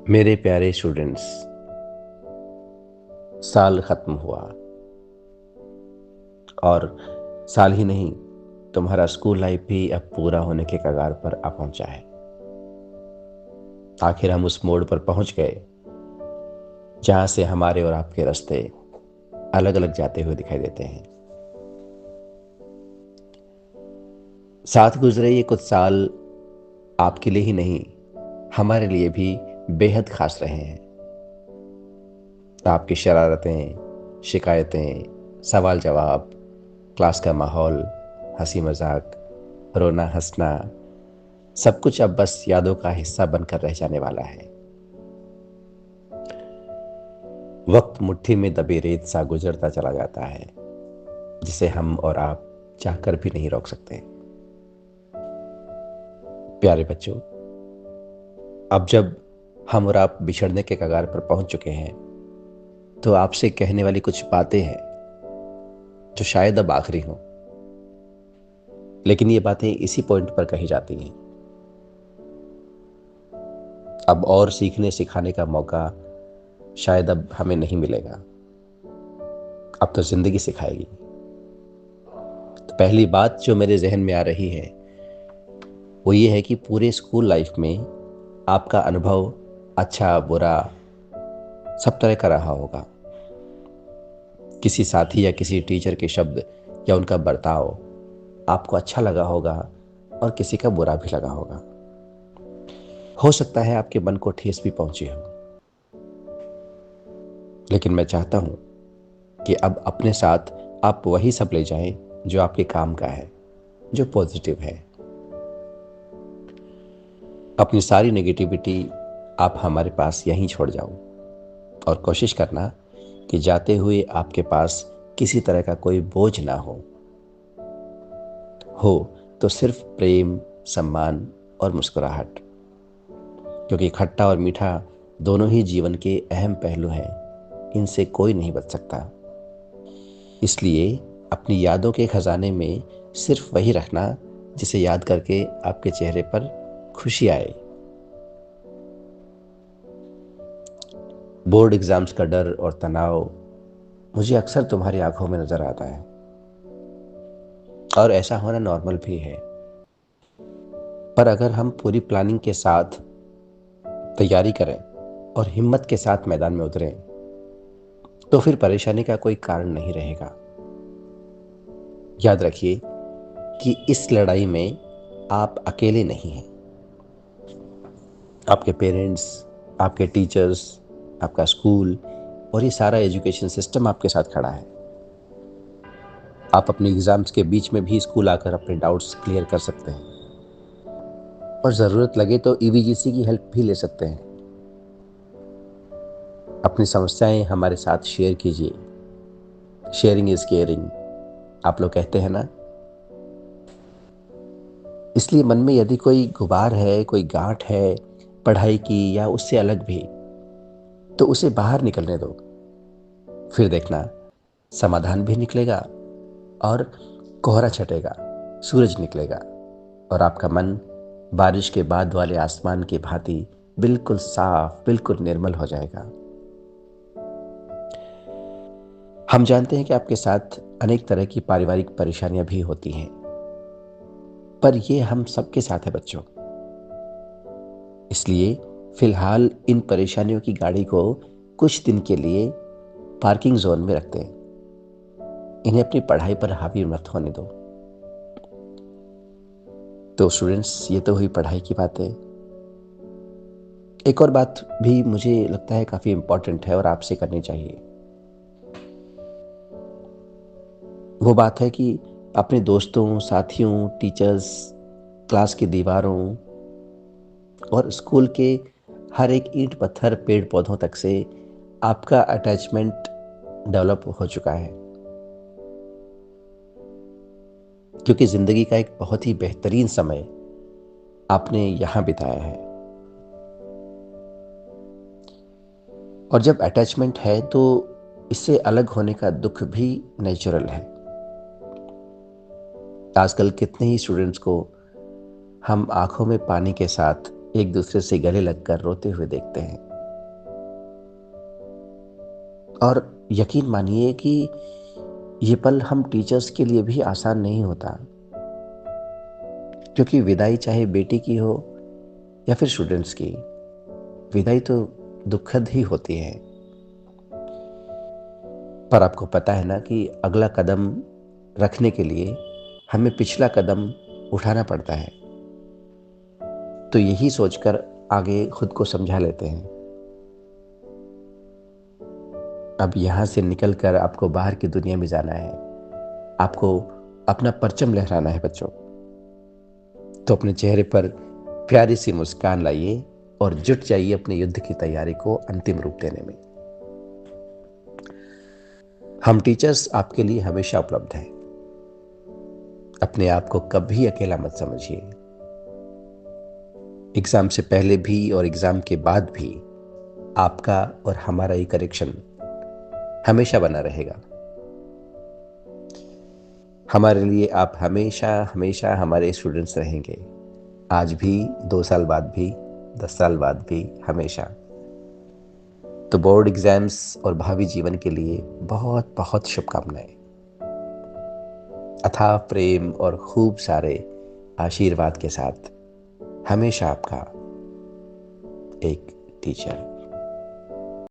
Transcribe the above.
मेरे प्यारे स्टूडेंट्स, साल खत्म हुआ और साल ही नहीं, तुम्हारा स्कूल लाइफ भी अब पूरा होने के कगार पर आ पहुंचा है। आखिर हम उस मोड़ पर पहुंच गए जहां से हमारे और आपके रास्ते अलग अलग जाते हुए दिखाई देते हैं। साथ गुजरे ये कुछ साल आपके लिए ही नहीं, हमारे लिए भी बेहद खास रहे हैं। आपकी शरारतें, शिकायतें, सवाल जवाब, क्लास का माहौल, हंसी मजाक, रोना हंसना, सब कुछ अब बस यादों का हिस्सा बनकर रह जाने वाला है। वक्त मुट्ठी में दबी रेत सा गुजरता चला जाता है, जिसे हम और आप चाहकर भी नहीं रोक सकते। प्यारे बच्चों, अब जब हम और आप बिछड़ने के कगार पर पहुंच चुके हैं, तो आपसे कहने वाली कुछ बातें हैं जो शायद अब आखिरी हो, लेकिन ये बातें इसी पॉइंट पर कही जाती हैं। अब और सीखने सिखाने का मौका शायद अब हमें नहीं मिलेगा। अब तो जिंदगी सिखाएगी। तो पहली बात जो मेरे जहन में आ रही है वो ये है कि पूरे स्कूल लाइफ में आपका अनुभव अच्छा बुरा सब तरह का रहा होगा। किसी साथी या किसी टीचर के शब्द या उनका बर्ताव आपको अच्छा लगा होगा और किसी का बुरा भी लगा होगा। हो सकता है आपके मन को ठेस भी पहुंची हो, लेकिन मैं चाहता हूं कि अब अपने साथ आप वही सब ले जाएं जो आपके काम का है, जो पॉजिटिव है। अपनी सारी नेगेटिविटी आप हमारे पास यहीं छोड़ जाओ और कोशिश करना कि जाते हुए आपके पास किसी तरह का कोई बोझ ना हो तो सिर्फ प्रेम, सम्मान और मुस्कुराहट, क्योंकि खट्टा और मीठा दोनों ही जीवन के अहम पहलू हैं। इनसे कोई नहीं बच सकता। इसलिए अपनी यादों के खजाने में सिर्फ वही रखना जिसे याद करके आपके चेहरे पर खुशी आए। बोर्ड एग्जाम्स का डर और तनाव मुझे अक्सर तुम्हारी आंखों में नजर आता है, और ऐसा होना नॉर्मल भी है। पर अगर हम पूरी प्लानिंग के साथ तैयारी करें और हिम्मत के साथ मैदान में उतरें, तो फिर परेशानी का कोई कारण नहीं रहेगा। याद रखिए कि इस लड़ाई में आप अकेले नहीं हैं। आपके पेरेंट्स, आपके टीचर्स, आपका स्कूल और ये सारा एजुकेशन सिस्टम आपके साथ खड़ा है। आप अपने एग्जाम्स के बीच में भी स्कूल आकर अपने डाउट्स क्लियर कर सकते हैं, और ज़रूरत लगे तो ईवीजीसी की हेल्प भी ले सकते हैं। अपनी समस्याएं हमारे साथ शेयर कीजिए। शेयरिंग इज केयरिंग, आप लोग कहते हैं ना। इसलिए मन में यदि कोई गुबार है, कोई गांठ है पढ़ाई की या उससे अलग भी, तो उसे बाहर निकलने दो। फिर देखना, समाधान भी निकलेगा और कोहरा छटेगा, सूरज निकलेगा, और आपका मन बारिश के बाद वाले आसमान की भांति बिल्कुल साफ, बिल्कुल निर्मल हो जाएगा। हम जानते हैं कि आपके साथ अनेक तरह की पारिवारिक परेशानियां भी होती हैं, पर ये हम सबके साथ है बच्चों। इसलिए फिलहाल इन परेशानियों की गाड़ी को कुछ दिन के लिए पार्किंग जोन में रखते हैं। इन्हें अपनी पढ़ाई पर हावी मत होने दो। तो स्टूडेंट्स, ये तो हुई पढ़ाई की बातें। एक और बात भी मुझे लगता है काफी इंपॉर्टेंट है और आपसे करनी चाहिए। वो बात है कि अपने दोस्तों, साथियों, टीचर्स, क्लास की दीवारों और स्कूल के हर एक ईंट पत्थर, पेड़ पौधों तक से आपका अटैचमेंट डेवलप हो चुका है, क्योंकि जिंदगी का एक बहुत ही बेहतरीन समय आपने यहां बिताया है। और जब अटैचमेंट है तो इससे अलग होने का दुख भी नेचुरल है। आजकल कितने ही स्टूडेंट्स को हम आंखों में पानी के साथ एक दूसरे से गले लगकर रोते हुए देखते हैं। और यकीन मानिए कि ये पल हम टीचर्स के लिए भी आसान नहीं होता, क्योंकि विदाई चाहे बेटी की हो या फिर स्टूडेंट्स की, विदाई तो दुखद ही होती है। पर आपको पता है ना कि अगला कदम रखने के लिए हमें पिछला कदम उठाना पड़ता है। तो यही सोचकर आगे खुद को समझा लेते हैं। अब यहां से निकलकर आपको बाहर की दुनिया में जाना है, आपको अपना परचम लहराना है बच्चों। तो अपने चेहरे पर प्यारी सी मुस्कान लाइए और जुट जाइए अपने युद्ध की तैयारी को अंतिम रूप देने में। हम टीचर्स आपके लिए हमेशा उपलब्ध हैं। अपने आप को कभी अकेला मत समझिए। एग्जाम से पहले भी और एग्जाम के बाद भी आपका और हमारा ये कनेक्शन हमेशा बना रहेगा। हमारे लिए आप हमेशा हमेशा हमारे स्टूडेंट्स रहेंगे, आज भी, 2 साल बाद भी, 10 साल बाद भी, हमेशा। तो बोर्ड एग्जाम्स और भावी जीवन के लिए बहुत बहुत शुभकामनाएं। अथाह प्रेम और खूब सारे आशीर्वाद के साथ हमेशा आपका एक टीचर।